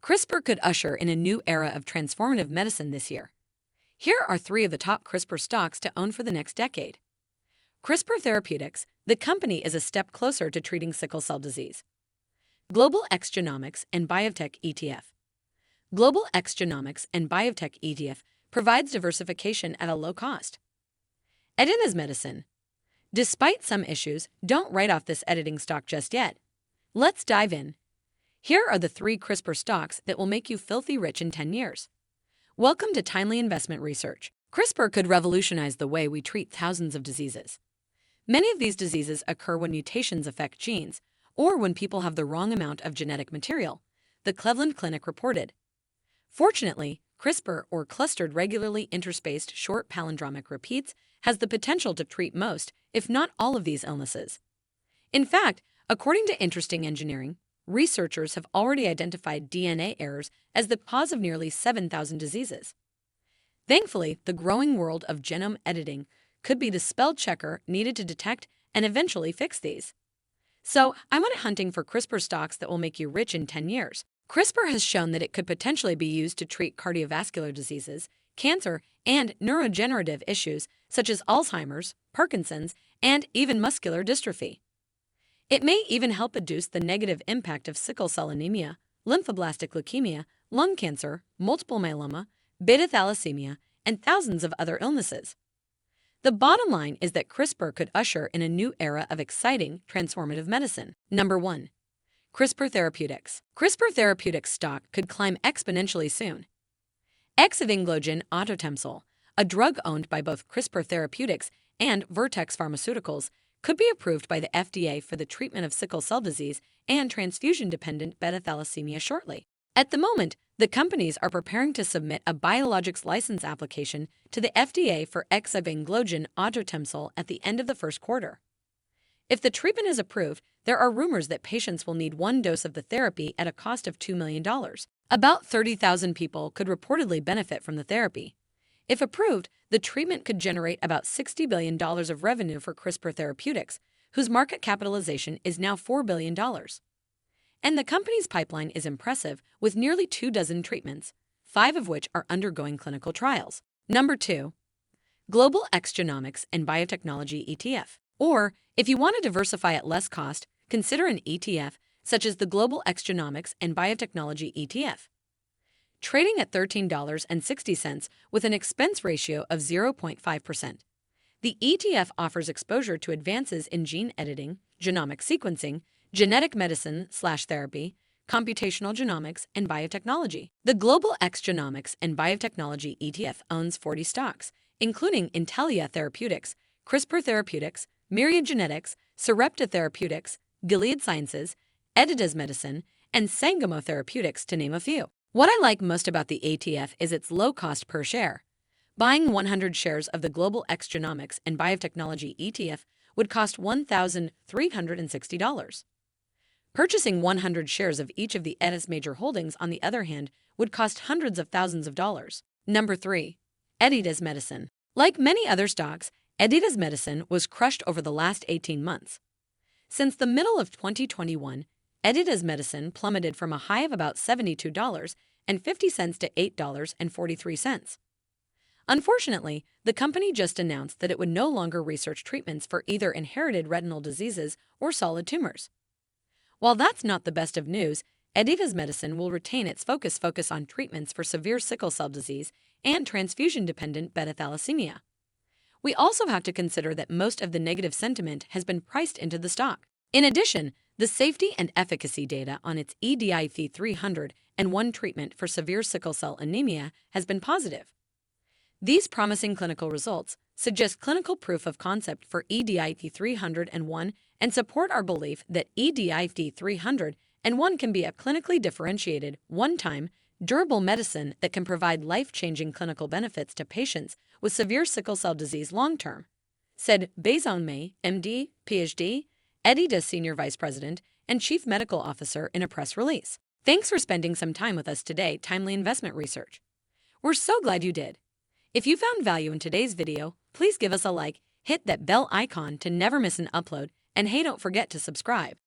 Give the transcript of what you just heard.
CRISPR could usher in a new era of transformative medicine this year. Here are three of the top CRISPR stocks to own for the next decade. CRISPR Therapeutics, the company is a step closer to treating sickle cell disease. Global X Genomics and Biotech ETF. Global X Genomics and Biotech ETF provides diversification at a low cost. Editas Medicine. Despite some issues, don't write off this editing stock just yet. Let's dive in. Here are the three CRISPR stocks that will make you filthy rich in 10 years. Welcome to Timely Investment Research. CRISPR could revolutionize the way we treat thousands of diseases. Many of these diseases occur when mutations affect genes, or when people have the wrong amount of genetic material, the Cleveland Clinic reported. Fortunately, CRISPR, or clustered regularly interspaced short palindromic repeats, has the potential to treat most, if not all of these illnesses. In fact, according to Interesting Engineering, researchers have already identified DNA errors as the cause of nearly 7,000 diseases. Thankfully, the growing world of genome editing could be the spell checker needed to detect and eventually fix these. So, I went hunting for CRISPR stocks that will make you rich in 10 years. CRISPR has shown that it could potentially be used to treat cardiovascular diseases, cancer, and neurodegenerative issues such as Alzheimer's, Parkinson's, and even muscular dystrophy. It may even help reduce the negative impact of sickle cell anemia, lymphoblastic leukemia, lung cancer, multiple myeloma, beta thalassemia, and thousands of other illnesses. The bottom line is that CRISPR could usher in a new era of exciting, transformative medicine. Number 1. CRISPR Therapeutics. CRISPR Therapeutics stock could climb exponentially soon. Exavinglogen autotemcel, a drug owned by both CRISPR Therapeutics and Vertex Pharmaceuticals, could be approved by the FDA for the treatment of sickle cell disease and transfusion-dependent beta thalassemia shortly. At the moment, the companies are preparing to submit a biologics license application to the FDA for exavinglogen autotemcel at the end of the first quarter. If the treatment is approved, there are rumors that patients will need one dose of the therapy at a cost of $2 million. About 30,000 people could reportedly benefit from the therapy. If approved, the treatment could generate about $60 billion of revenue for CRISPR Therapeutics, whose market capitalization is now $4 billion. And the company's pipeline is impressive, with nearly 24 treatments, 5 of which are undergoing clinical trials. Number 2. Global X Genomics and Biotechnology ETF. Or, if you want to diversify at less cost, consider an ETF such as the Global X Genomics and Biotechnology ETF. Trading at $13.60 with an expense ratio of 0.5%. The ETF offers exposure to advances in gene editing, genomic sequencing, genetic medicine/therapy, computational genomics, and biotechnology. The Global X Genomics and Biotechnology ETF owns 40 stocks, including Intellia Therapeutics, CRISPR Therapeutics, Myriad Genetics, Sarepta Therapeutics, Gilead Sciences, Editas Medicine, and Sangamo Therapeutics, to name a few. What I like most about the ETF is its low cost per share. Buying 100 shares of the Global X Genomics and Biotechnology ETF would cost $1,360. Purchasing 100 shares of each of the Editas major holdings, on the other hand, would cost hundreds of thousands of dollars. Number 3. Editas Medicine. Like many other stocks, Editas Medicine was crushed over the last 18 months. Since the middle of 2021, Editas Medicine plummeted from a high of about $72.50 to $8.43. Unfortunately, the company just announced that it would no longer research treatments for either inherited retinal diseases or solid tumors. While that's not the best of news, Editas Medicine will retain its focus on treatments for severe sickle cell disease and transfusion-dependent beta thalassemia. We also have to consider that most of the negative sentiment has been priced into the stock. In addition, the safety and efficacy data on its EDIT-301 treatment for severe sickle cell anemia has been positive. These promising clinical results suggest clinical proof of concept for EDIT-301 and support our belief that EDIT-301 can be a clinically differentiated, one-time, durable medicine that can provide life-changing clinical benefits to patients with severe sickle cell disease long-term, said Baizong Mei, MD, PhD, Editas Senior Vice President and Chief Medical Officer, in a press release. Thanks for spending some time with us today, Timely Investment Research. We're so glad you did. If you found value in today's video, please give us a like, hit that bell icon to never miss an upload, and hey, don't forget to subscribe.